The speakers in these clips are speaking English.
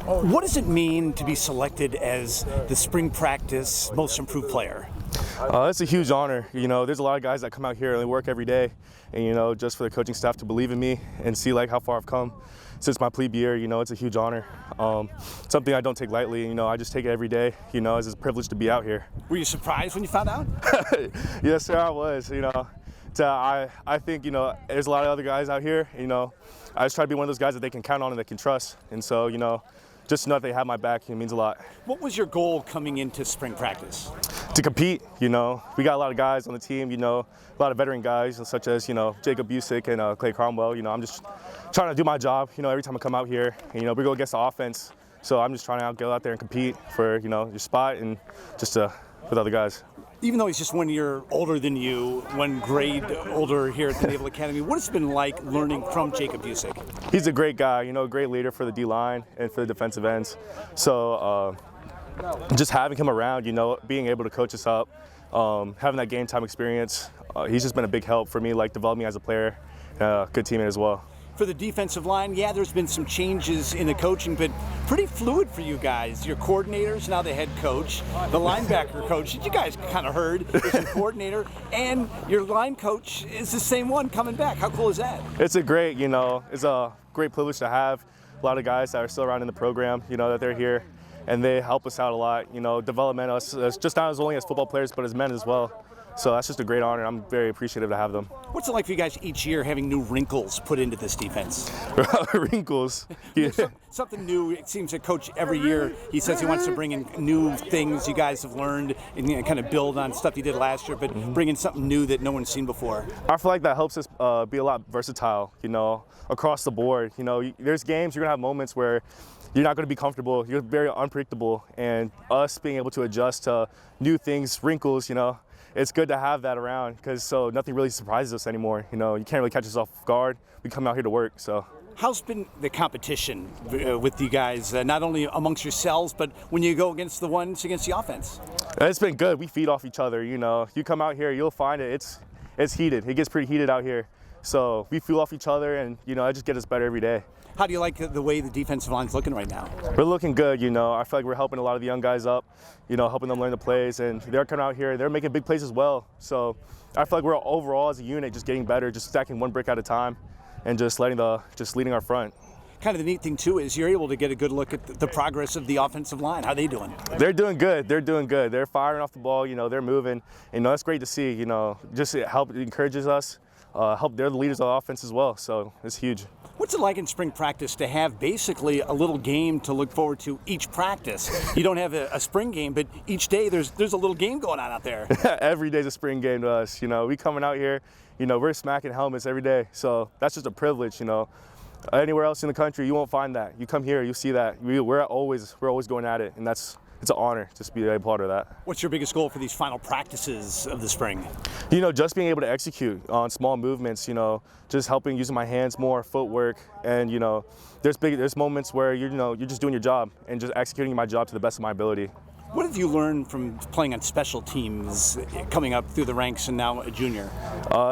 What does it mean to be selected as the spring practice most improved player? It's a huge honor. There's a lot of guys that come out here and they work every day, and just for the coaching staff to believe in me and see like how far I've come since my plebe year, it's a huge honor. Something I don't take lightly. I just take it every day. As a privilege to be out here. Were you surprised when you found out? Yes, sir, I was. I think there's a lot of other guys out here. I just try to be one of those guys that they can count on and that can trust. And so just to know that they have my back, it means a lot. What was your goal coming into spring practice? To compete. We got a lot of guys on the team. A lot of veteran guys such as Jacob Busick and Clay Cromwell. I'm just trying to do my job. Every time I come out here, we go against the offense. So I'm just trying to go out there and compete for your spot and just with other guys. Even though he's just 1 year older than you, 1 grade older here at the Naval Academy, what has it been like learning from Jacob Busick? He's a great guy, a great leader for the D-line and for the defensive ends. So just having him around, being able to coach us up, having that game time experience, he's just been a big help for me, developing me as a player, good teammate as well. For the defensive line, yeah, there's been some changes in the coaching, but pretty fluid for you guys. Your coordinators, now the head coach, the linebacker coach, that you guys kind of heard, is the coordinator, and your line coach is the same one coming back. How cool is that? It's a great privilege to have a lot of guys that are still around in the program, that they're here, and they help us out a lot, development us, just not as only as football players, but as men as well. So that's just a great honor. I'm very appreciative to have them. What's it like for you guys each year having new wrinkles put into this defense? Wrinkles? Yeah. Something new. It seems that coach every year, he says he wants to bring in new things you guys have learned and kind of build on stuff you did last year, but bring in something new that no one's seen before. I feel like that helps us be a lot versatile, across the board. There's games, you're going to have moments where you're not going to be comfortable. You're very unpredictable. And us being able to adjust to new things, wrinkles, it's good to have that around because so nothing really surprises us anymore. You can't really catch us off guard. We come out here to work. So how's been the competition with you guys, not only amongst yourselves, but when you go against the offense? It's been good. We feed off each other. You come out here, you'll find it's heated. It gets pretty heated out here. So we fuel off each other, and it just gets us better every day. How do you like the way the defensive line's looking right now? We're looking good, I feel like we're helping a lot of the young guys up, helping them learn the plays, and they're coming out here, they're making big plays as well. So I feel like we're overall as a unit just getting better, just stacking one brick at a time, and just leading our front. Kind of the neat thing too is you're able to get a good look at the progress of the offensive line. How are they doing? They're doing good. They're firing off the ball. They're moving. That's great to see. Just it encourages us. They're the leaders of the offense as well, so it's huge. What's it like in spring practice to have basically a little game to look forward to each practice? You don't have a spring game, but each day there's a little game going on out there. Every day's a spring game to us. We coming out here, we're smacking helmets every day, so that's just a privilege. Anywhere else in the country, you won't find that. You come here, you see that. We're always going at it, and it's an honor just to be a part of that. What's your biggest goal for these final practices of the spring? Just being able to execute on small movements, just helping using my hands more, footwork, and there's moments where you're just doing your job and just executing my job to the best of my ability. What have you learned from playing on special teams, coming up through the ranks and now a junior?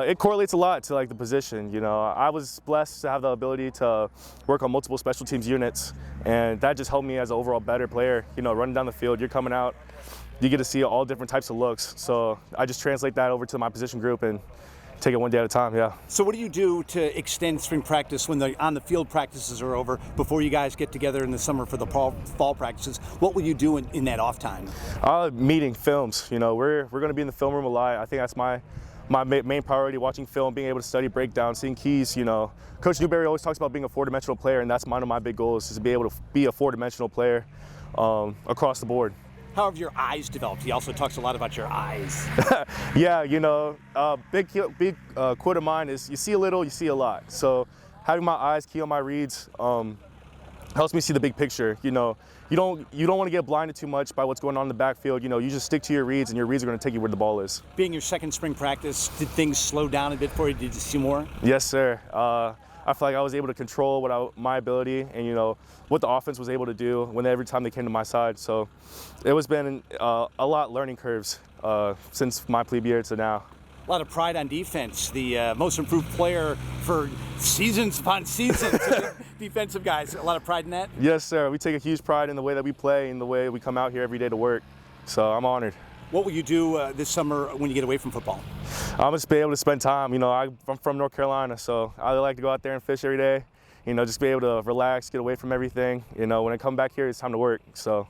It correlates a lot to the position. I was blessed to have the ability to work on multiple special teams units, and that just helped me as an overall better player. Running down the field, you're coming out, you get to see all different types of looks. So I just translate that over to my position group and take it one day at a time, yeah. So what do you do to extend spring practice when the on-the-field practices are over, before you guys get together in the summer for the fall practices? What will you do in that off time? Meeting films. We're going to be in the film room a lot. I think that's my main priority, watching film, being able to study breakdown, seeing keys. Coach Newberry always talks about being a four-dimensional player, and that's one of my big goals, is to be able to be a four-dimensional player across the board. How have your eyes developed? He also talks a lot about your eyes. Yeah, big quote of mine is, you see a little, you see a lot. So having my eyes key on my reads helps me see the big picture. You don't want to get blinded too much by what's going on in the backfield. You just stick to your reads, and your reads are going to take you where the ball is. Being your second spring practice, did things slow down a bit for you? Did you see more? Yes, sir. I feel like I was able to control my ability and what the offense was able to do every time they came to my side. So it was been a lot learning curves since my plebe year to now. a lot of pride on defense. The most improved player for seasons upon seasons. Defensive guys, a lot of pride in that? Yes, sir. We take a huge pride in the way that we play and the way we come out here every day to work. So I'm honored. What will you do this summer when you get away from football? I'm just be able to spend time. You know, I'm from North Carolina, so I like to go out there and fish every day. You know, just be able to relax, get away from everything. You know, when I come back here, it's time to work. So